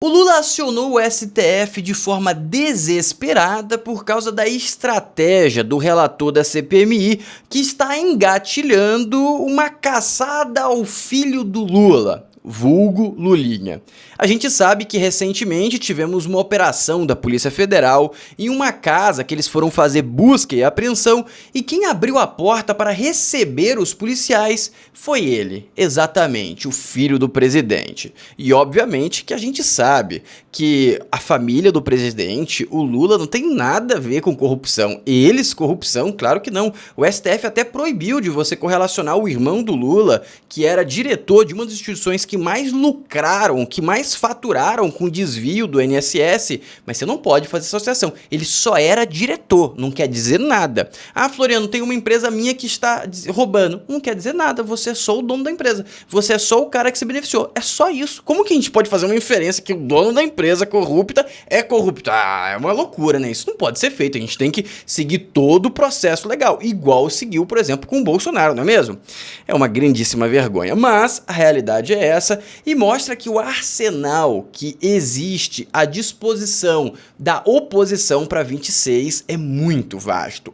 O Lula acionou o STF de forma desesperada por causa da estratégia do relator da CPMI, que está engatilhando uma caçada ao filho do Lula, vulgo Lulinha. A gente sabe que recentemente tivemos uma operação da Polícia Federal em uma casa que eles foram fazer busca e apreensão, e quem abriu a porta para receber os policiais foi ele, exatamente, o filho do presidente. E obviamente que a gente sabe que a família do presidente, o Lula, não tem nada a ver com corrupção. Eles, corrupção, claro que não. O STF até proibiu de você correlacionar o irmão do Lula, que era diretor de uma das instituições que mais lucraram, que mais faturaram com desvio do INSS, mas você não pode fazer associação. Ele só era diretor, não quer dizer nada. Ah, Floriano, tem uma empresa minha que está roubando. Não quer dizer nada, você é só o dono da empresa. Você é só o cara que se beneficiou. É só isso. Como que a gente pode fazer uma inferência que o dono da empresa corrupta é corrupto? Ah, é uma loucura, né? Isso não pode ser feito. A gente tem que seguir todo o processo legal, igual seguiu, por exemplo, com o Bolsonaro, não é mesmo? É uma grandíssima vergonha, mas a realidade é essa e mostra que o arsenal que existe à disposição da oposição para 26 é muito vasto,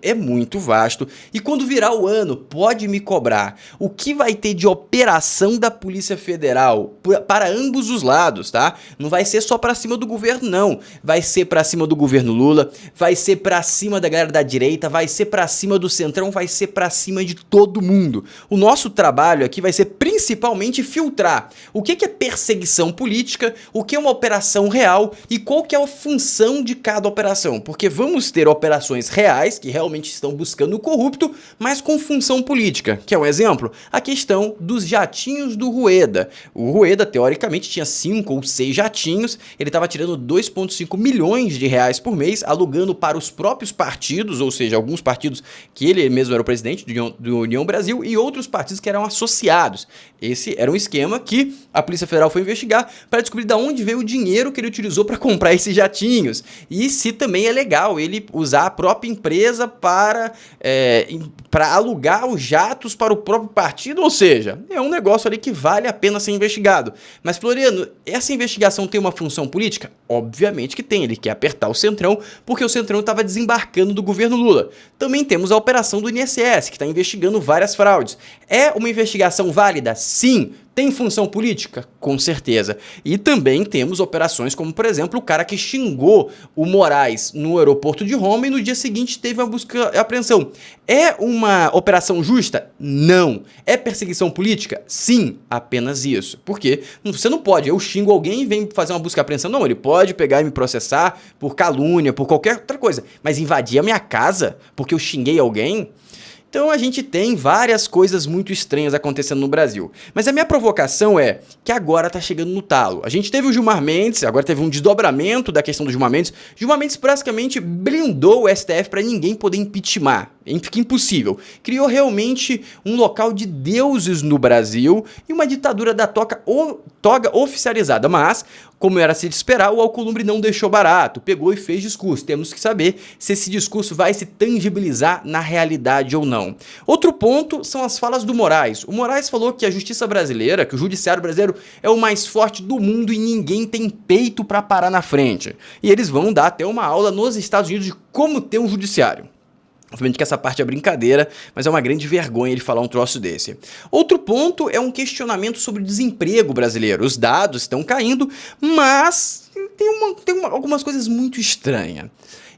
e quando virar o ano, pode me cobrar o que vai ter de operação da Polícia Federal para ambos os lados, tá? Não vai ser só para cima do governo, não. Vai ser para cima do governo Lula, vai ser para cima da galera da direita, vai ser para cima do centrão, vai ser para cima de todo mundo. O nosso trabalho aqui vai ser principalmente filtrar o que é perseguição política, o que é uma operação real e qual que é a função de cada operação, porque vamos ter operações reais que realmente estão buscando o corrupto, mas com função política, que é um exemplo, a questão dos jatinhos do Rueda. O Rueda, teoricamente, tinha 5 ou 6 jatinhos, ele estava tirando 2,5 milhões de reais por mês, alugando para os próprios partidos, ou seja, alguns partidos que ele mesmo era o presidente do União Brasil e outros partidos que eram associados. Esse era um esquema que a Polícia Federal foi investigar para descobrir de onde veio o dinheiro que ele utilizou para comprar esses jatinhos e se também é legal ele usar a própria empresa para alugar os jatos para o próprio partido, ou seja, é um negócio ali que vale a pena ser investigado. Mas, Floriano, essa investigação tem uma função política? Obviamente que tem, ele quer apertar o Centrão, porque o Centrão estava desembarcando do governo Lula. Também temos a operação do INSS, que está investigando várias fraudes. É uma investigação válida? Sim. Tem função política? Com certeza. E também temos operações como, por exemplo, o cara que xingou o Moraes no aeroporto de Roma e no dia seguinte teve uma busca e apreensão. É uma operação justa? Não. É perseguição política? Sim, apenas isso. Porque você não pode, eu xingo alguém e venho fazer uma busca e apreensão. Não, ele pode pegar e me processar por calúnia, por qualquer outra coisa. Mas invadir a minha casa porque eu xinguei alguém? Então a gente tem várias coisas muito estranhas acontecendo no Brasil. Mas a minha provocação é que agora tá chegando no talo. A gente teve o Gilmar Mendes, agora teve um desdobramento da questão do Gilmar Mendes. Gilmar Mendes praticamente blindou o STF para ninguém poder impeachment. Fica impossível. Criou realmente um local de deuses no Brasil e uma ditadura da toga oficializada. Mas, como era se de esperar, o Alcolumbre não deixou barato, pegou e fez discurso. Temos que saber se esse discurso vai se tangibilizar na realidade ou não. Outro ponto são as falas do Moraes. O Moraes falou que a justiça brasileira, que o judiciário brasileiro é o mais forte do mundo e ninguém tem peito para parar na frente. E eles vão dar até uma aula nos Estados Unidos de como ter um judiciário. Obviamente que essa parte é brincadeira, mas é uma grande vergonha ele falar um troço desse. Outro ponto é um questionamento sobre o desemprego brasileiro. Os dados estão caindo, mas tem algumas coisas muito estranhas.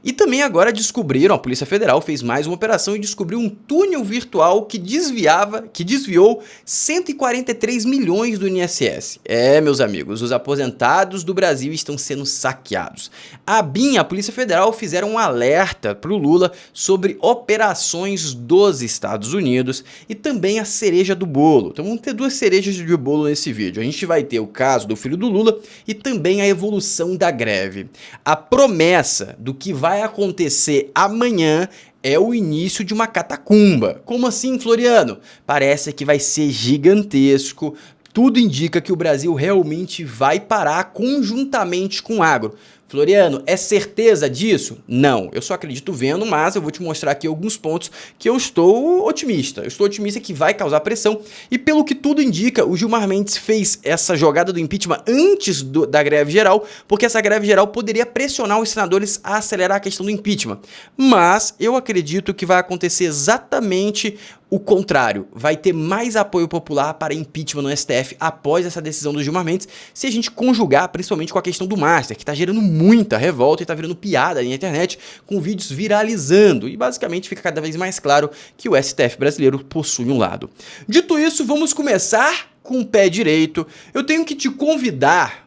E também agora descobriram, a Polícia Federal fez mais uma operação e descobriu um túnel virtual que desviou 143 milhões do INSS. É, meus amigos, os aposentados do Brasil estão sendo saqueados. A BIM, a Polícia Federal, fizeram um alerta para o Lula sobre operações dos Estados Unidos e também a cereja do bolo. Então vamos ter duas cerejas de bolo nesse vídeo. A gente vai ter o caso do filho do Lula e também a evolução da greve. A promessa do que vai acontecer amanhã é o início de uma catacumba. Como assim, Floriano? Parece que vai ser gigantesco. Tudo indica que o Brasil realmente vai parar conjuntamente com o agro. Floriano, é certeza disso? Não, eu só acredito vendo, mas eu vou te mostrar aqui alguns pontos que eu estou otimista. Eu estou otimista que vai causar pressão e pelo que tudo indica, o Gilmar Mendes fez essa jogada do impeachment antes da greve geral, porque essa greve geral poderia pressionar os senadores a acelerar a questão do impeachment. Mas eu acredito que vai acontecer exatamente o contrário, vai ter mais apoio popular para impeachment no STF após essa decisão do Gilmar Mendes, se a gente conjugar principalmente com a questão do Master, que está gerando muita revolta e está virando piada na internet, com vídeos viralizando, e basicamente fica cada vez mais claro que o STF brasileiro possui um lado. Dito isso, vamos começar com o pé direito. Eu tenho que te convidar,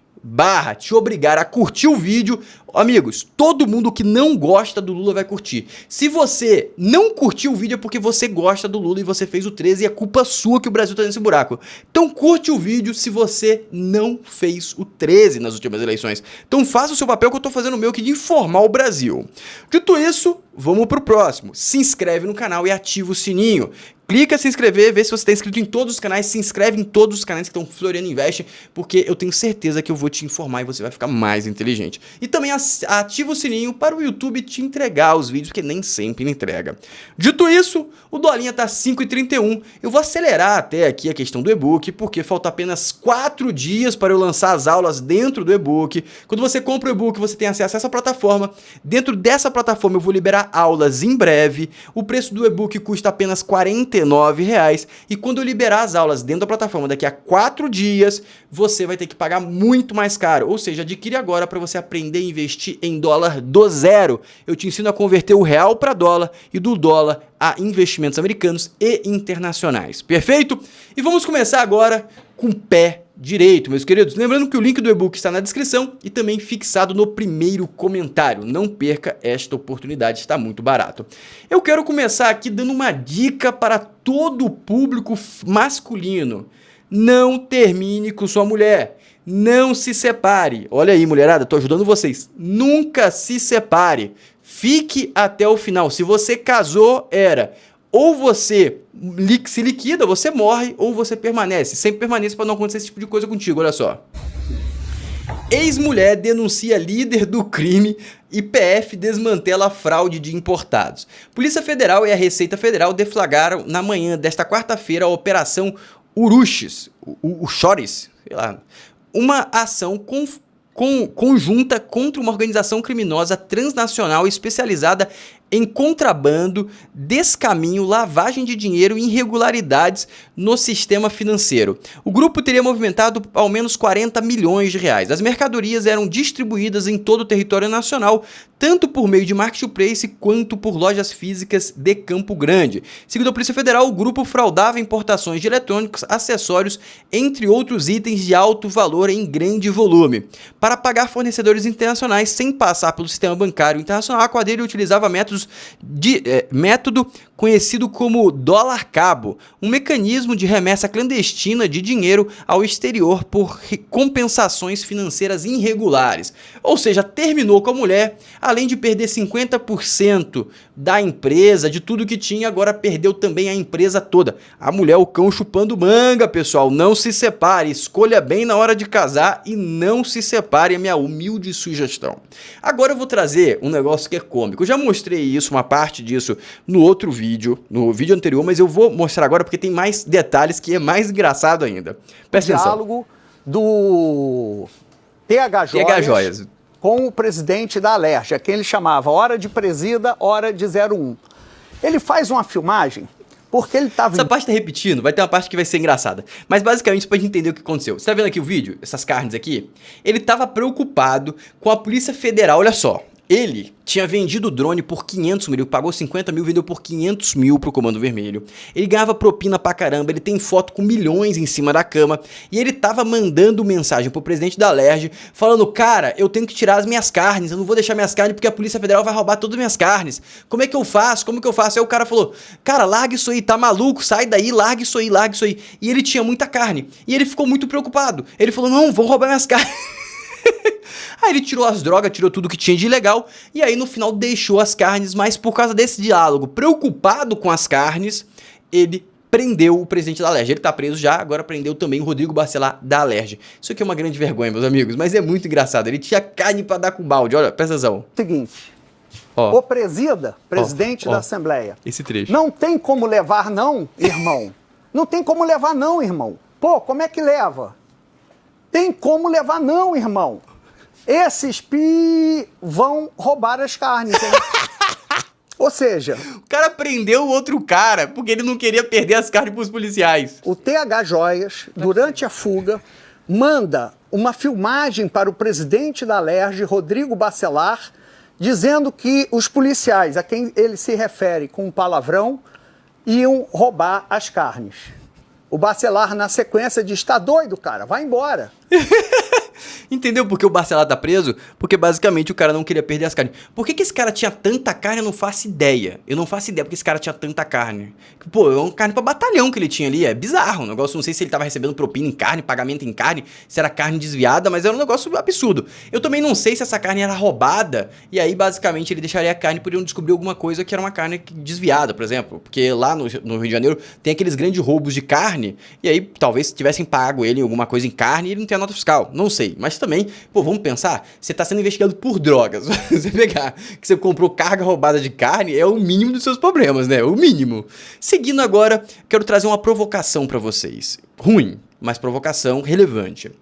te obrigar a curtir o vídeo. Amigos, todo mundo que não gosta do Lula vai curtir. Se você não curtiu o vídeo é porque você gosta do Lula e você fez o 13 e é culpa sua que o Brasil tá nesse buraco. Então curte o vídeo se você não fez o 13 nas últimas eleições. Então faça o seu papel que eu tô fazendo o meu aqui de informar o Brasil. Dito isso, vamos pro próximo. Se inscreve no canal e ativa o sininho. Clica em se inscrever, vê se você está inscrito em todos os canais, se inscreve em todos os canais que estão Floriano Invest, porque eu tenho certeza que eu vou te informar e você vai ficar mais inteligente. E também ativa o sininho para o YouTube te entregar os vídeos, porque nem sempre ele entrega. Dito isso, o dolinha tá 5,31. Eu vou acelerar até aqui a questão do e-book, porque falta apenas 4 dias para eu lançar as aulas dentro do e-book. Quando você compra o e-book, você tem acesso a essa plataforma. Dentro dessa plataforma eu vou liberar aulas em breve. O preço do e-book custa apenas R$ 49,00, e quando eu liberar as aulas dentro da plataforma daqui a 4 dias, você vai ter que pagar muito mais caro, ou seja, adquire agora para você aprender a investir em dólar do zero. Eu te ensino a converter o real para dólar e do dólar a investimentos americanos e internacionais, perfeito? E vamos começar agora com o pé direito, meus queridos. Lembrando que o link do e-book está na descrição e também fixado no primeiro comentário. Não perca esta oportunidade, está muito barato. Eu quero começar aqui dando uma dica para todo o público masculino. Não termine com sua mulher. Não se separe. Olha aí, mulherada, estou ajudando vocês. Nunca se separe. Fique até o final. Se você casou, ou você se liquida, você morre, ou você permanece. Sempre permaneça para não acontecer esse tipo de coisa contigo, olha só. Ex-mulher denuncia líder do crime e PF desmantela fraude de importados. Polícia Federal e a Receita Federal deflagraram na manhã desta quarta-feira a Operação Uruches, Uchores, sei lá, uma ação conjunta contra uma organização criminosa transnacional especializada em contrabando, descaminho, lavagem de dinheiro e irregularidades no sistema financeiro. O grupo teria movimentado ao menos 40 milhões de reais. As mercadorias eram distribuídas em todo o território nacional, tanto por meio de marketplace quanto por lojas físicas de Campo Grande. Segundo a Polícia Federal, o grupo fraudava importações de eletrônicos, acessórios, entre outros itens de alto valor em grande volume. Para pagar fornecedores internacionais sem passar pelo sistema bancário internacional, a quadrilha utilizava método conhecido como dólar cabo, um mecanismo de remessa clandestina de dinheiro ao exterior por compensações financeiras irregulares. Ou seja, terminou com a mulher, além de perder 50% da empresa, de tudo que tinha, agora perdeu também a empresa toda. A mulher, o cão chupando manga, pessoal. Não se separe, escolha bem na hora de casar e não se separe, é minha humilde sugestão. Agora eu vou trazer um negócio que é cômico. Eu já mostrei isso, uma parte disso, no outro vídeo, no vídeo anterior, mas eu vou mostrar agora porque tem mais detalhes que é mais engraçado ainda. Presta atenção. Diálogo do TH Joias com o presidente da Alerj, a quem ele chamava hora de presida, hora de 01. Ele faz uma filmagem porque ele estava... Essa parte tá repetindo, vai ter uma parte que vai ser engraçada. Mas basicamente, pra gente entender o que aconteceu. Você tá vendo aqui o vídeo? Essas carnes aqui? Ele tava preocupado com a Polícia Federal, olha só. Ele tinha vendido o drone por 500 mil, pagou 50 mil, vendeu por 500 mil pro Comando Vermelho. Ele ganhava propina pra caramba, ele tem foto com milhões em cima da cama. E ele tava mandando mensagem pro presidente da Alerj, falando, cara, eu tenho que tirar as minhas carnes, eu não vou deixar minhas carnes porque a Polícia Federal vai roubar todas as minhas carnes. Como é que eu faço? Como que eu faço? Aí o cara falou, cara, larga isso aí, tá maluco? Sai daí, larga isso aí, larga isso aí. E ele tinha muita carne. E ele ficou muito preocupado. Ele falou, não, vão roubar minhas carnes. Aí ele tirou as drogas, tirou tudo que tinha de ilegal e aí no final deixou as carnes, mas por causa desse diálogo, preocupado com as carnes, ele prendeu o presidente da Alerj. Ele tá preso já, agora prendeu também o Rodrigo Bacelar da Alerj. Isso aqui é uma grande vergonha, meus amigos, mas é muito engraçado. Ele tinha carne pra dar com balde. Olha, presta atenção. Seguinte, o presidente da Assembleia. Esse trecho. Não tem como levar não, irmão. Não tem como levar não, irmão. Pô, como é que leva? Tem como levar não, irmão. Esses vão roubar as carnes, hein? Ou seja... O cara prendeu o outro cara porque ele não queria perder as carnes pros policiais. O TH Joias, durante a fuga, manda uma filmagem para o presidente da Alerj, Rodrigo Bacelar, dizendo que os policiais, a quem ele se refere com um palavrão, iam roubar as carnes. O Bacelar, na sequência, diz: tá doido, cara, vai embora. Entendeu por que o Bacelar tá preso? Porque basicamente o cara não queria perder as carnes. Por que esse cara tinha tanta carne? Eu não faço ideia. Eu não faço ideia porque esse cara tinha tanta carne. Pô, é uma carne pra batalhão que ele tinha ali. É bizarro o negócio. Não sei se ele tava recebendo propina em carne, pagamento em carne, se era carne desviada, mas era um negócio absurdo. Eu também não sei se essa carne era roubada e aí basicamente ele deixaria a carne e poderiam descobrir alguma coisa que era uma carne desviada, por exemplo. Porque lá no Rio de Janeiro tem aqueles grandes roubos de carne e aí talvez tivessem pago ele alguma coisa em carne e ele não tem a nota fiscal. Não sei. Mas também, pô, vamos pensar, você tá sendo investigado por drogas. Você pegar que você comprou carga roubada de carne é o mínimo dos seus problemas, né? O mínimo. Seguindo agora, quero trazer uma provocação pra vocês. Ruim, mas provocação relevante.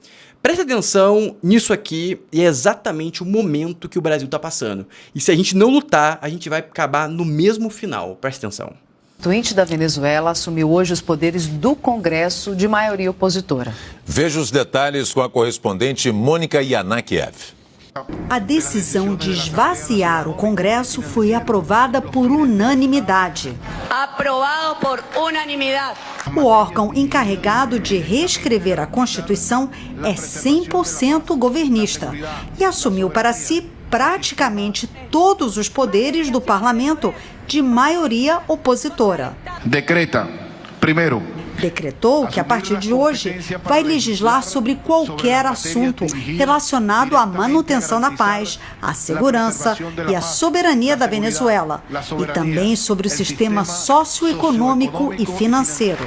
Presta atenção nisso aqui, e é exatamente o momento que o Brasil tá passando. E se a gente não lutar, a gente vai acabar no mesmo final. Presta atenção. O constituinte da Venezuela assumiu hoje os poderes do Congresso de maioria opositora. Veja os detalhes com a correspondente Mônica Yanakiev. A decisão de esvaziar o Congresso foi aprovada por unanimidade. Aprovado por unanimidade. O órgão encarregado de reescrever a Constituição é 100% governista e assumiu para si praticamente todos os poderes do parlamento de maioria opositora. Decretou que, a partir de hoje, vai legislar sobre qualquer assunto relacionado à manutenção da paz, à segurança e à soberania da Venezuela, e também sobre o sistema socioeconômico e financeiro.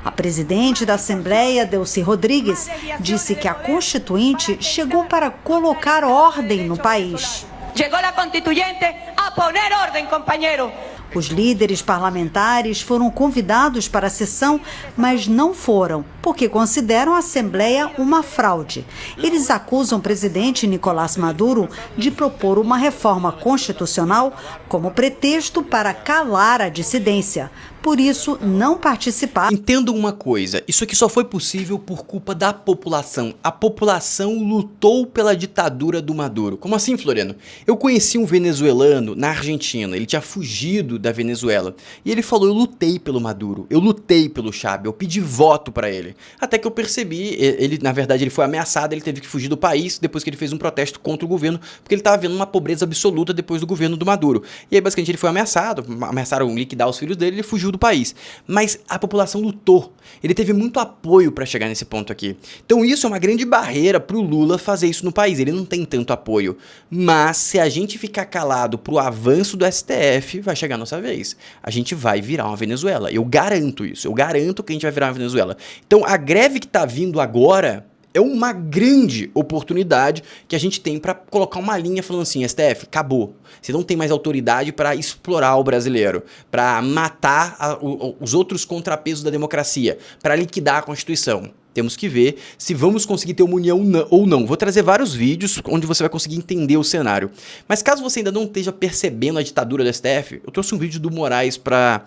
A presidente da Assembleia, Delcy Rodrigues, disse que a Constituinte chegou para colocar ordem no país. Chegou a Constituinte a poner ordem, companheiro. Os líderes parlamentares foram convidados para a sessão, mas não foram, porque consideram a Assembleia uma fraude. Eles acusam o presidente Nicolás Maduro de propor uma reforma constitucional como pretexto para calar a dissidência. Por isso, não participaram. Entendam uma coisa, isso aqui só foi possível por culpa da população. A população lutou pela ditadura do Maduro. Como assim, Floriano? Eu conheci um venezuelano na Argentina, ele tinha fugido da Venezuela. E ele falou: eu lutei pelo Maduro, eu lutei pelo Chávez, eu pedi voto pra ele. Até que eu percebi, na verdade ele foi ameaçado, ele teve que fugir do país depois que ele fez um protesto contra o governo, porque ele tava vendo uma pobreza absoluta depois do governo do Maduro. E aí basicamente ele foi ameaçado, ameaçaram liquidar os filhos dele, ele fugiu do país. Mas a população lutou. Ele teve muito apoio para chegar nesse ponto aqui. Então isso é uma grande barreira pro Lula fazer isso no país. Ele não tem tanto apoio. Mas se a gente ficar calado pro avanço do STF, vai chegar a nossa vez. A gente vai virar uma Venezuela. Eu garanto isso. Eu garanto que a gente vai virar uma Venezuela. Então a greve que tá vindo agora é uma grande oportunidade que a gente tem para colocar uma linha falando assim: STF, acabou. Você não tem mais autoridade para explorar o brasileiro, para matar os outros contrapesos da democracia, para liquidar a Constituição. Temos que ver se vamos conseguir ter uma união ou não. Vou trazer vários vídeos onde você vai conseguir entender o cenário. Mas caso você ainda não esteja percebendo a ditadura do STF, eu trouxe um vídeo do Moraes para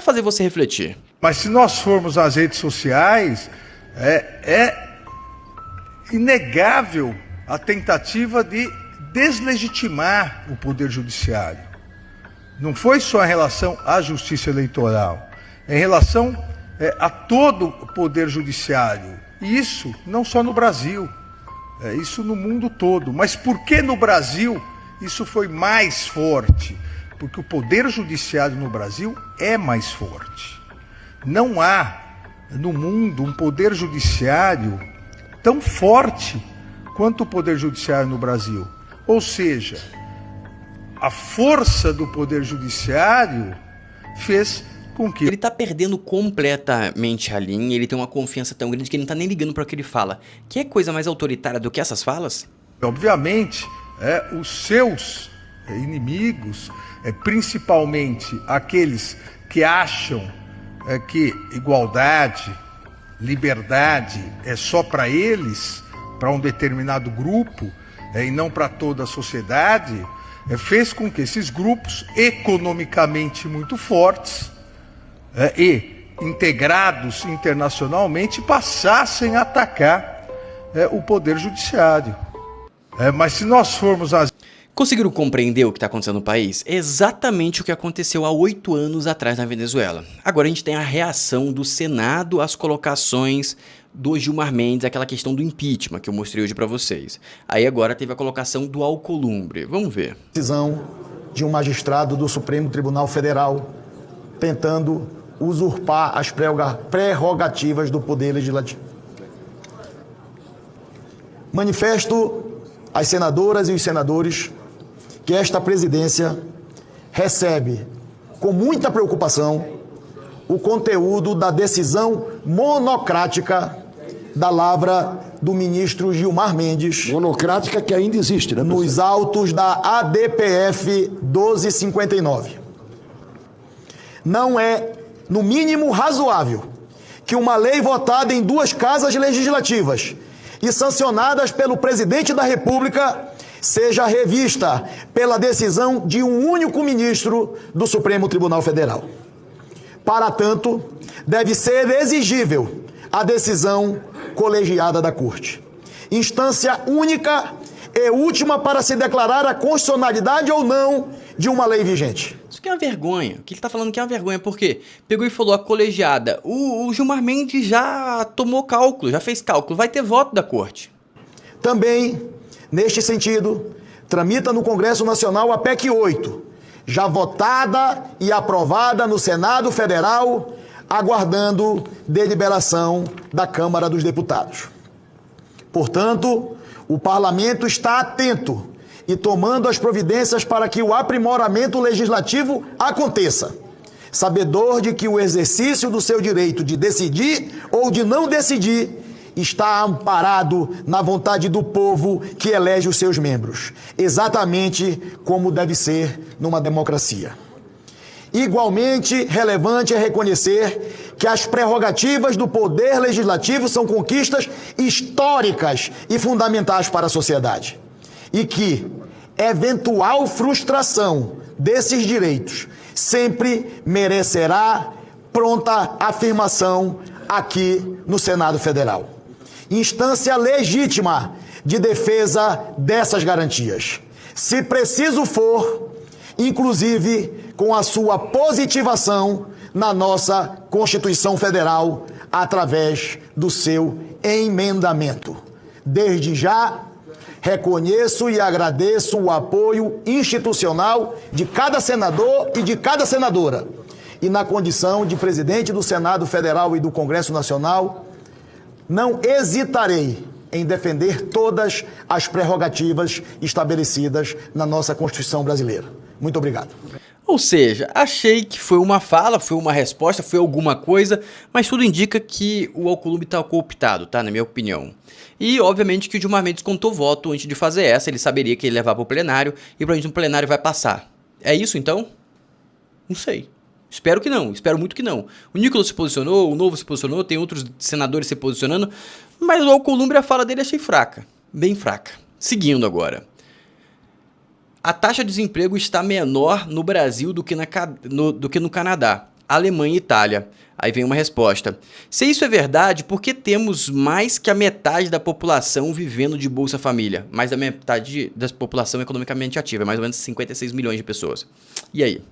fazer você refletir. Mas se nós formos às redes sociais, é inegável a tentativa de deslegitimar o Poder Judiciário. Não foi só em relação à Justiça Eleitoral, é em relação a todo o Poder Judiciário. E isso não só no Brasil, isso no mundo todo. Mas por que no Brasil isso foi mais forte? Porque o Poder Judiciário no Brasil é mais forte. Não há no mundo um Poder Judiciário tão forte quanto o Poder Judiciário no Brasil. Ou seja, a força do Poder Judiciário fez com que... Ele tá perdendo completamente a linha, ele tem uma confiança tão grande que ele não tá nem ligando para o que ele fala. Que é coisa mais autoritária do que essas falas? Obviamente, os seus inimigos, principalmente aqueles que acham que igualdade, liberdade é só para eles, para um determinado grupo, e não para toda a sociedade, fez com que esses grupos economicamente muito fortes e integrados internacionalmente passassem a atacar o poder judiciário. Mas se nós formos... Conseguiram compreender o que está acontecendo no país? É exatamente o que aconteceu há 8 anos atrás na Venezuela. Agora a gente tem a reação do Senado às colocações do Gilmar Mendes, aquela questão do impeachment que eu mostrei hoje para vocês. Aí agora teve a colocação do Alcolumbre. Vamos ver. Decisão de um magistrado do Supremo Tribunal Federal tentando usurpar as prerrogativas do Poder Legislativo. Manifesto às senadoras e os senadores que esta presidência recebe com muita preocupação o conteúdo da decisão monocrática da lavra do ministro Gilmar Mendes. Monocrática que ainda existe, né? Nos autos da ADPF 1259. Não é, no mínimo, razoável que uma lei votada em 2 casas legislativas e sancionadas pelo presidente da República seja revista pela decisão de um único ministro do Supremo Tribunal Federal. Para tanto, deve ser exigível a decisão colegiada da Corte, instância única e última para se declarar a constitucionalidade ou não de uma lei vigente. Isso que é uma vergonha. O que ele tá falando que é uma vergonha, por quê? Pegou e falou a colegiada. O Gilmar Mendes já tomou cálculo, já fez cálculo, vai ter voto da Corte. Também, neste sentido, tramita no Congresso Nacional a PEC 8, já votada e aprovada no Senado Federal, aguardando deliberação da Câmara dos Deputados. Portanto, o Parlamento está atento e tomando as providências para que o aprimoramento legislativo aconteça, sabedor de que o exercício do seu direito de decidir ou de não decidir está amparado na vontade do povo que elege os seus membros, exatamente como deve ser numa democracia. Igualmente relevante é reconhecer que as prerrogativas do poder legislativo são conquistas históricas e fundamentais para a sociedade, e que eventual frustração desses direitos sempre merecerá pronta afirmação aqui no Senado Federal. Instância legítima de defesa dessas garantias, se preciso for, inclusive com a sua positivação na nossa Constituição Federal através do seu emendamento. Desde já, reconheço e agradeço o apoio institucional de cada senador e de cada senadora. E na condição de presidente do Senado Federal e do Congresso Nacional, não hesitarei em defender todas as prerrogativas estabelecidas na nossa Constituição brasileira. Muito obrigado. Ou seja, achei que foi uma fala, foi uma resposta, foi alguma coisa, mas tudo indica que o Alcolumbre está cooptado, tá? Na minha opinião. E, obviamente, que o Gilmar Mendes contou voto antes de fazer essa, ele saberia que ele ia levar para o plenário, e provavelmente no plenário vai passar. É isso, então? Não sei. Espero que não, espero muito que não. O Nicolas se posicionou, o Novo se posicionou, tem outros senadores se posicionando, mas o Alcolumbre, a fala dele achei fraca, bem fraca. Seguindo agora. A taxa de desemprego está menor no Brasil do que no Canadá, Alemanha e Itália. Aí vem uma resposta. Se isso é verdade, por que temos mais que a metade da população vivendo de Bolsa Família? Mais da metade da população economicamente ativa, mais ou menos 56 milhões de pessoas. E aí?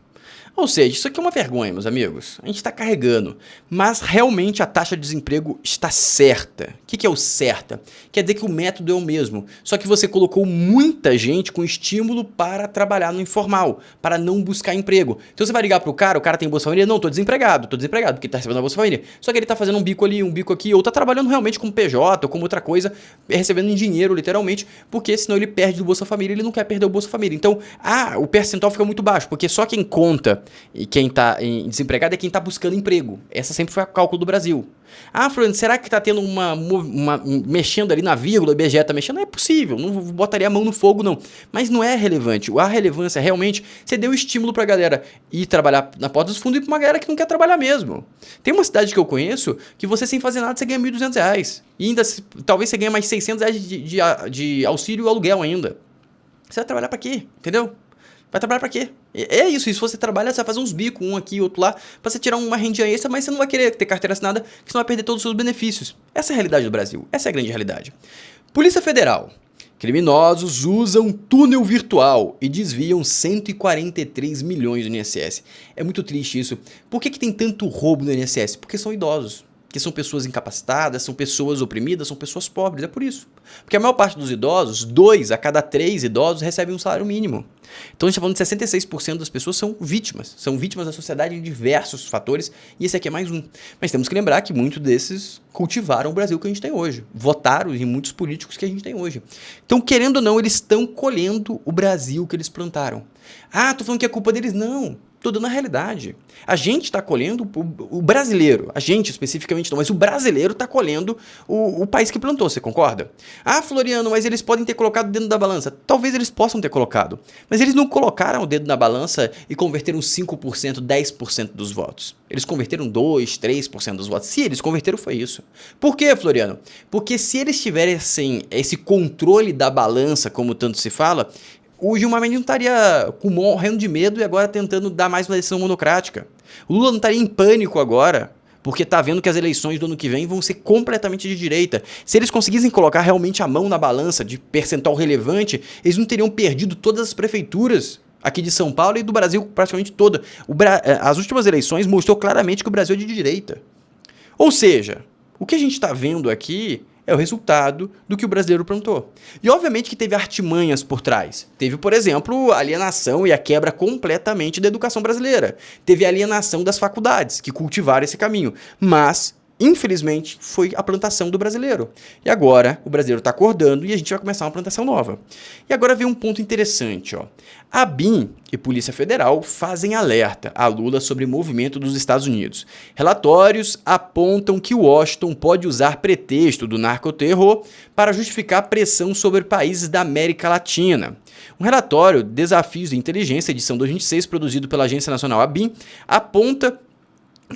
Ou seja, isso aqui é uma vergonha, meus amigos. A gente está carregando. Mas realmente a taxa de desemprego está certa. que é o certa? Quer dizer que o método é o mesmo, só que você colocou muita gente com estímulo para trabalhar no informal, para não buscar emprego. Então você vai ligar pro cara, o cara tem Bolsa Família? Não, tô desempregado, porque ele tá recebendo a Bolsa Família. Só que ele tá fazendo um bico ali, um bico aqui, ou tá trabalhando realmente como PJ ou como outra coisa, recebendo em dinheiro, literalmente, porque senão ele perde o Bolsa Família, ele não quer perder o Bolsa Família. Então, o percentual fica muito baixo, porque só quem conta e quem tá desempregado é quem tá buscando emprego. Essa sempre foi o cálculo do Brasil. Floriano, será que tá tendo mexendo ali na vírgula, o IBGE tá mexendo? Não é possível, não botaria a mão no fogo não. Mas não é relevante. A relevância é realmente, você deu estímulo pra galera ir trabalhar na porta dos fundos e pra uma galera que não quer trabalhar mesmo. Tem uma cidade que eu conheço que você sem fazer nada, você ganha R$1.200. E ainda, talvez você ganhe mais R$600 de auxílio aluguel ainda. Você vai trabalhar pra quê? Entendeu? Vai trabalhar pra quê? É isso, e se você trabalha, você vai fazer uns bicos, um aqui, outro lá, pra você tirar uma rendinha extra, mas você não vai querer ter carteira assinada, que senão vai perder todos os seus benefícios. Essa é a realidade do Brasil, essa é a grande realidade. Polícia Federal. Criminosos usam túnel virtual e desviam 143 milhões do INSS. É muito triste isso. Por que tem tanto roubo no INSS? Porque são idosos. Porque são pessoas incapacitadas, são pessoas oprimidas, são pessoas pobres, é por isso. Porque a maior parte dos idosos, 2 a cada 3 idosos recebem um salário mínimo. Então a gente está falando de 66% das pessoas são vítimas da sociedade de diversos fatores, e esse aqui é mais um. Mas temos que lembrar que muitos desses cultivaram o Brasil que a gente tem hoje, votaram em muitos políticos que a gente tem hoje. Então, querendo ou não, eles estão colhendo o Brasil que eles plantaram. Tô falando que é culpa deles? Não. Tô dando a realidade. A gente está colhendo o brasileiro. A gente especificamente não, mas o brasileiro está colhendo o país que plantou, você concorda? Floriano, mas eles podem ter colocado o dedo na balança. Talvez eles possam ter colocado. Mas eles não colocaram o dedo na balança e converteram 5%, 10% dos votos. Eles converteram 2%, 3% dos votos. Se eles converteram, foi isso. Por quê, Floriano? Porque se eles tivessem esse controle da balança, como tanto se fala, o Gilmar Mendes não estaria morrendo de medo e agora tentando dar mais uma eleição monocrática. O Lula não estaria em pânico agora, porque está vendo que as eleições do ano que vem vão ser completamente de direita. Se eles conseguissem colocar realmente a mão na balança de percentual relevante, eles não teriam perdido todas as prefeituras aqui de São Paulo e do Brasil praticamente toda. As últimas eleições mostrou claramente que o Brasil é de direita. Ou seja, o que a gente está vendo aqui é o resultado do que o brasileiro plantou. E obviamente que teve artimanhas por trás. Teve, por exemplo, a alienação e a quebra completamente da educação brasileira. Teve a alienação das faculdades, que cultivaram esse caminho. Mas, infelizmente, foi a plantação do brasileiro. E agora o brasileiro está acordando e a gente vai começar uma plantação nova. E agora vem um ponto interessante. A BIM e Polícia Federal fazem alerta a Lula sobre o movimento dos Estados Unidos. Relatórios apontam que Washington pode usar pretexto do narcoterror para justificar pressão sobre países da América Latina. Um relatório, Desafios de Inteligência, edição 2026, produzido pela Agência Nacional ABIN, aponta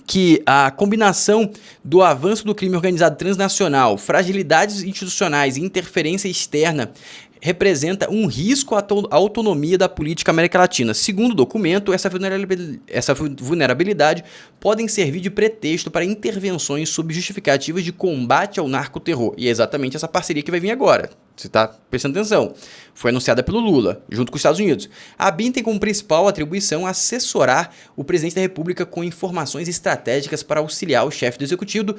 que a combinação do avanço do crime organizado transnacional, fragilidades institucionais e interferência externa representa um risco à autonomia da política América Latina. Segundo o documento, essa vulnerabilidade podem servir de pretexto para intervenções sob justificativas de combate ao narcoterror. E é exatamente essa parceria que vai vir agora. Você está prestando atenção. Foi anunciada pelo Lula, junto com os Estados Unidos. A BIM tem como principal atribuição assessorar o presidente da República com informações estratégicas para auxiliar o chefe do executivo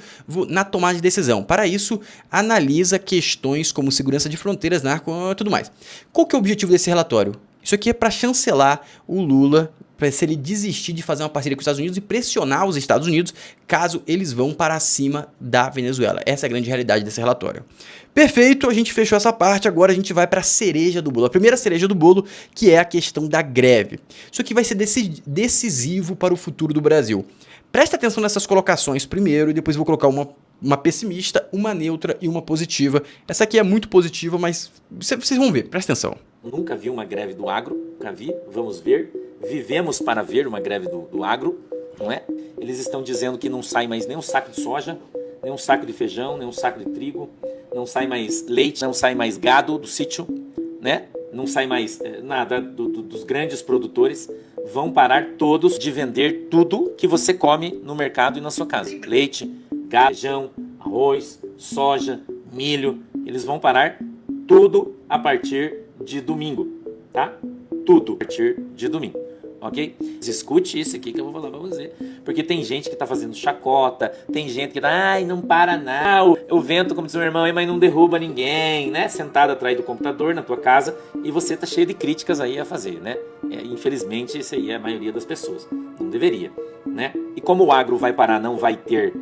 na tomada de decisão. Para isso, analisa questões como segurança de fronteiras, narco e tudo mais. Qual que é o objetivo desse relatório? Isso aqui é para chancelar o Lula, para se ele desistir de fazer uma parceria com os Estados Unidos e pressionar os Estados Unidos caso eles vão para cima da Venezuela. Essa é a grande realidade desse relatório. Perfeito, a gente fechou essa parte, agora a gente vai para a cereja do bolo. A primeira cereja do bolo, que é a questão da greve. Isso aqui vai ser decisivo para o futuro do Brasil. Presta atenção nessas colocações primeiro e depois vou colocar uma pessimista, uma neutra e uma positiva. Essa aqui é muito positiva, mas vocês vão ver, presta atenção. Nunca vi uma greve do agro, nunca vi, vamos ver. Vivemos para ver uma greve do agro, não é? Eles estão dizendo que não sai mais nem um saco de soja, nem um saco de feijão, nem um saco de trigo, não sai mais leite, não sai mais gado do sítio, né? Não sai mais nada dos grandes produtores. Vão parar todos de vender tudo que você come no mercado e na sua casa. Leite, gado, feijão, arroz, soja, milho. Eles vão parar tudo a partir de domingo, tá? Tudo a partir de domingo. ok? Escute isso aqui que eu vou falar pra você. Porque tem gente que tá fazendo chacota, tem gente que tá, ai, não para não. O vento, como diz meu irmão, mas não derruba ninguém, né? Sentado atrás do computador na tua casa e você tá cheio de críticas aí a fazer, né? Infelizmente, isso aí é a maioria das pessoas. Não deveria, né? E como o agro vai parar, não vai ter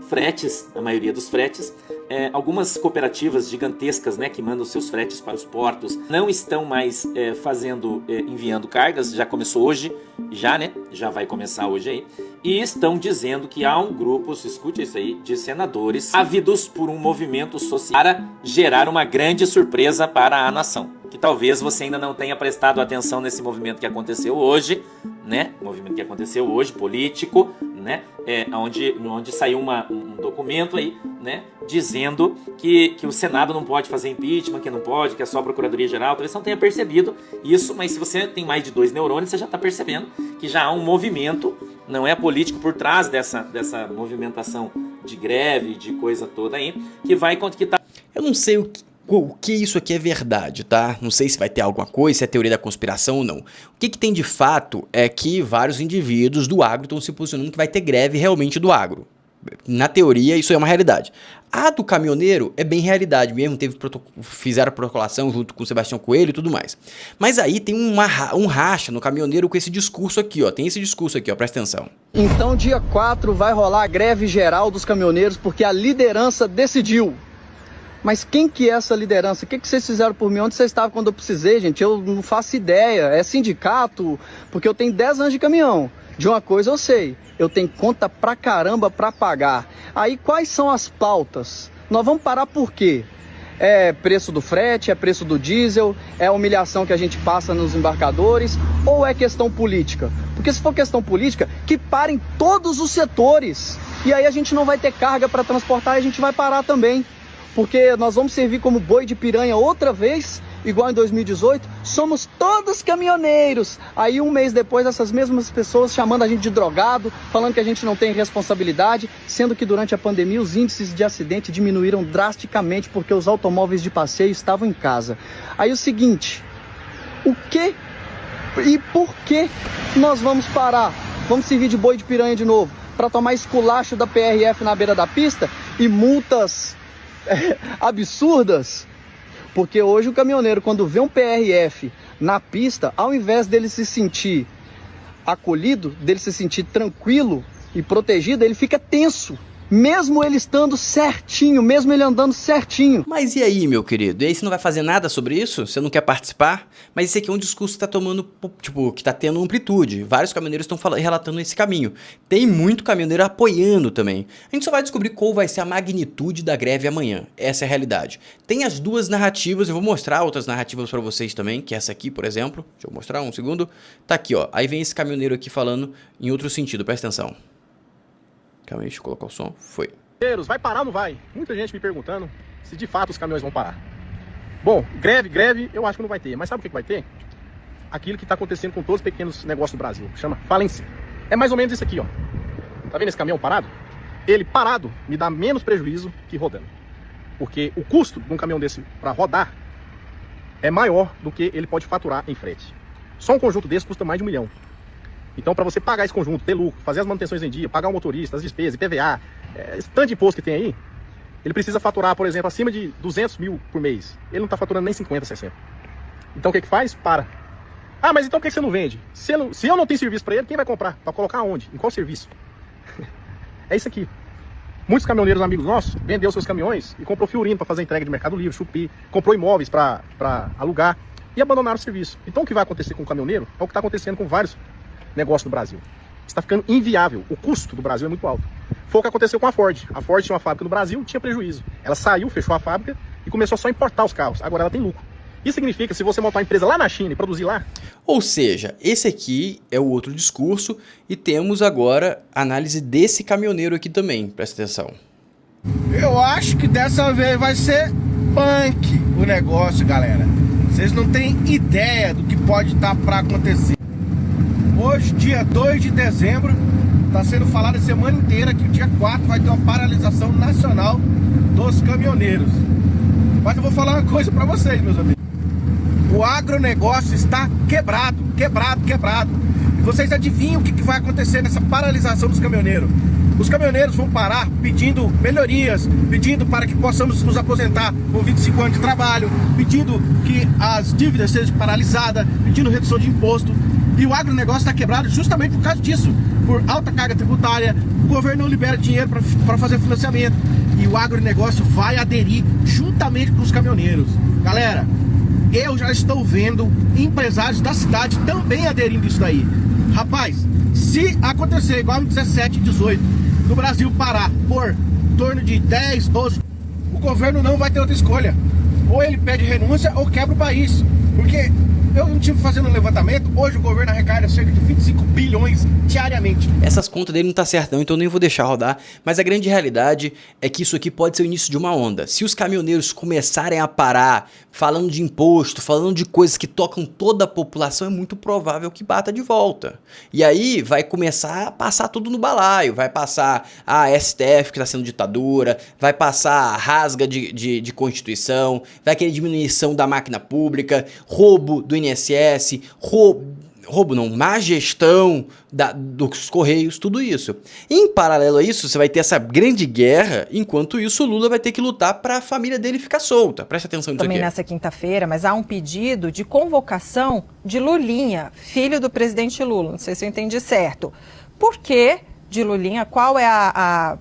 fretes, a maioria dos fretes, algumas cooperativas gigantescas, né, que mandam seus fretes para os portos, não estão mais enviando cargas, já começou hoje, já vai começar hoje aí, e estão dizendo que há um grupo, escute isso aí, de senadores ávidos por um movimento social para gerar uma grande surpresa para a nação. Que talvez você ainda não tenha prestado atenção nesse movimento que aconteceu hoje, né? Movimento que aconteceu hoje, político, né? Onde saiu um documento aí, né? Dizendo que o Senado não pode fazer impeachment, que não pode, que é só a Procuradoria-Geral. Talvez você não tenha percebido isso, mas se você tem mais de 2 neurônios, você já está percebendo que já há um movimento, não é político, por trás dessa movimentação de greve, de coisa toda aí, que tá... Eu não sei o que isso aqui é verdade, tá? Não sei se vai ter alguma coisa, se é teoria da conspiração ou não. O que tem de fato é que vários indivíduos do agro estão se posicionando que vai ter greve realmente do agro. Na teoria, isso é uma realidade. A do caminhoneiro é bem realidade mesmo, fizeram a protocolação junto com o Sebastião Coelho e tudo mais. Mas aí tem um racha no caminhoneiro com esse discurso aqui, ó. Tem esse discurso aqui, ó, presta atenção. Então, dia 4 vai rolar a greve geral dos caminhoneiros porque a liderança decidiu. Mas quem que é essa liderança? O que vocês fizeram por mim? Onde vocês estavam quando eu precisei, gente? Eu não faço ideia. É sindicato? Porque eu tenho 10 anos de caminhão. De uma coisa eu sei, eu tenho conta pra caramba pra pagar. Aí quais são as pautas? Nós vamos parar por quê? É preço do frete, é preço do diesel, é a humilhação que a gente passa nos embarcadores, ou é questão política? Porque se for questão política, que parem todos os setores. E aí a gente não vai ter carga para transportar e a gente vai parar também. Porque nós vamos servir como boi de piranha outra vez, igual em 2018, somos todos caminhoneiros. Aí um mês depois, essas mesmas pessoas chamando a gente de drogado, falando que a gente não tem responsabilidade, sendo que durante a pandemia os índices de acidente diminuíram drasticamente porque os automóveis de passeio estavam em casa. Aí o seguinte, o que e por que nós vamos parar? Vamos servir de boi de piranha de novo, para tomar esculacho da PRF na beira da pista e multas absurdas? Porque hoje o caminhoneiro, quando vê um PRF na pista, ao invés dele se sentir acolhido, dele se sentir tranquilo e protegido, ele fica tenso. Mesmo ele estando certinho, mesmo ele andando certinho. Mas e aí, meu querido? E aí você não vai fazer nada sobre isso? Você não quer participar? Mas esse aqui é um discurso que tá tomando, que tá tendo amplitude. Vários caminhoneiros estão relatando esse caminho. Tem muito caminhoneiro apoiando também. A gente só vai descobrir qual vai ser a magnitude da greve amanhã. Essa é a realidade. Tem as duas narrativas, eu vou mostrar outras narrativas pra vocês também, que é essa aqui, por exemplo. Deixa eu mostrar um segundo. Tá aqui, ó. Aí vem esse caminhoneiro aqui falando em outro sentido, presta atenção. Calma aí, deixa eu colocar o som. Foi. Vai parar ou não vai? Muita gente me perguntando se de fato os caminhões vão parar. Bom, greve, eu acho que não vai ter. Mas sabe o que vai ter? Aquilo que está acontecendo com todos os pequenos negócios do Brasil. Chama falência. É mais ou menos isso aqui, ó. Tá vendo esse caminhão parado? Ele parado me dá menos prejuízo que rodando. Porque o custo de um caminhão desse para rodar é maior do que ele pode faturar em frete. Só um conjunto desse custa mais de R$1 milhão. Então, para você pagar esse conjunto, ter lucro, fazer as manutenções em dia, pagar o motorista, as despesas, IPVA, esse tanto de imposto que tem aí, ele precisa faturar, por exemplo, acima de 200 mil por mês. Ele não está faturando nem 50, 60. Então, o que faz? Para. Ah, mas então por que você não vende? Se eu não tenho serviço para ele, quem vai comprar? Para colocar onde? Em qual serviço? É isso aqui. Muitos caminhoneiros amigos nossos vendeu seus caminhões e comprou Fiorino para fazer entrega de Mercado Livre, Shopee, comprou imóveis para alugar e abandonaram o serviço. Então, o que vai acontecer com o caminhoneiro é o que está acontecendo com vários negócio do Brasil. Está ficando inviável. O custo do Brasil é muito alto. Foi o que aconteceu com a Ford. A Ford tinha uma fábrica no Brasil, tinha prejuízo. Ela saiu, fechou a fábrica e começou só a importar os carros. Agora ela tem lucro. Isso significa, se você montar uma empresa lá na China e produzir lá... Ou seja, esse aqui é o outro discurso e temos agora a análise desse caminhoneiro aqui também. Presta atenção. Eu acho que dessa vez vai ser punk o negócio, galera. Vocês não têm ideia do que pode estar para acontecer. Hoje, dia 2 de dezembro, está sendo falado a semana inteira que o dia 4 vai ter uma paralisação nacional dos caminhoneiros. Mas eu vou falar uma coisa para vocês, meus amigos. O agronegócio está quebrado. E vocês adivinham o que vai acontecer nessa paralisação dos caminhoneiros? Os caminhoneiros vão parar pedindo melhorias, pedindo para que possamos nos aposentar com 25 anos de trabalho, pedindo que as dívidas sejam paralisadas, pedindo redução de imposto. E o agronegócio está quebrado justamente por causa disso, por alta carga tributária, o governo não libera dinheiro para fazer financiamento. E o agronegócio vai aderir juntamente com os caminhoneiros. Galera, eu já estou vendo empresários da cidade também aderindo isso daí. Rapaz, se acontecer igual no 17 e 18, no Brasil parar por torno de 10, 12, o governo não vai ter outra escolha. Ou ele pede renúncia ou quebra o país. Porque eu não estive fazendo um levantamento, hoje o governo arrecada cerca de 25 bilhões diariamente. Essas contas dele não tá certo não, então eu nem vou deixar rodar, mas a grande realidade é que isso aqui pode ser o início de uma onda. Se os caminhoneiros começarem a parar, falando de imposto, falando de coisas que tocam toda a população, é muito provável que bata de volta. E aí vai começar a passar tudo no balaio, vai passar a STF que está sendo ditadura, vai passar a rasga de Constituição, vai querer diminuição da máquina pública, roubo do INSS, má gestão dos Correios, tudo isso. Em paralelo a isso, você vai ter essa grande guerra, enquanto isso o Lula vai ter que lutar para a família dele ficar solta. Presta atenção nisso aqui. Também nessa quinta-feira, mas há um pedido de convocação de Lulinha, filho do presidente Lula. Não sei se eu entendi certo. Por que de Lulinha? Qual é a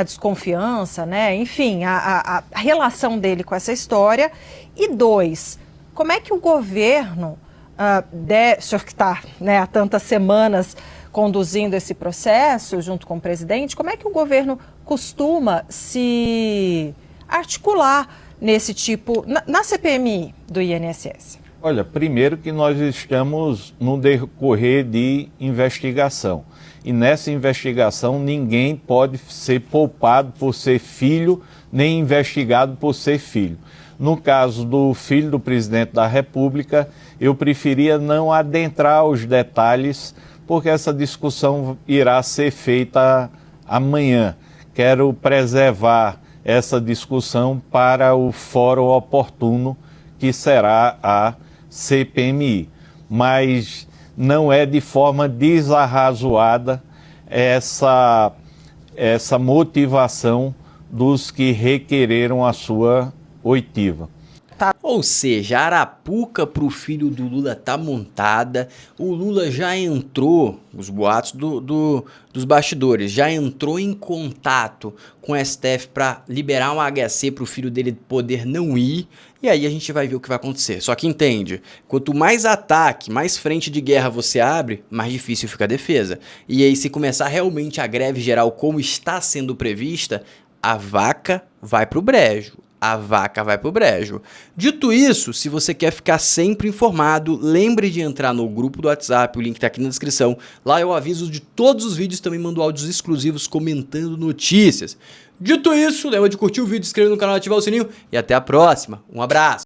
desconfiança, né? Enfim, a relação dele com essa história. E 2, como é que o governo, o senhor que está, né, há tantas semanas conduzindo esse processo junto com o presidente, como é que o governo costuma se articular nesse tipo, na CPMI do INSS? Olha, primeiro que nós estamos no decorrer de investigação. E nessa investigação ninguém pode ser poupado por ser filho, nem investigado por ser filho. No caso do filho do presidente da República, eu preferia não adentrar os detalhes, porque essa discussão irá ser feita amanhã. Quero preservar essa discussão para o fórum oportuno, que será a CPMI. Mas não é de forma desarrazoada essa motivação dos que requereram a sua oitiva. Ou seja, a arapuca pro filho do Lula tá montada, o Lula já entrou, os boatos dos bastidores, já entrou em contato com o STF para liberar um HC pro filho dele poder não ir, e aí a gente vai ver o que vai acontecer. Só que entende, quanto mais ataque, mais frente de guerra você abre, mais difícil fica a defesa. E aí se começar realmente a greve geral como está sendo prevista, a vaca vai pro brejo. A vaca vai pro brejo. Dito isso, se você quer ficar sempre informado, lembre de entrar no grupo do WhatsApp, o link tá aqui na descrição. Lá eu aviso de todos os vídeos, também mando áudios exclusivos comentando notícias. Dito isso, lembra de curtir o vídeo, se inscrever no canal, ativar o sininho e até a próxima. Um abraço!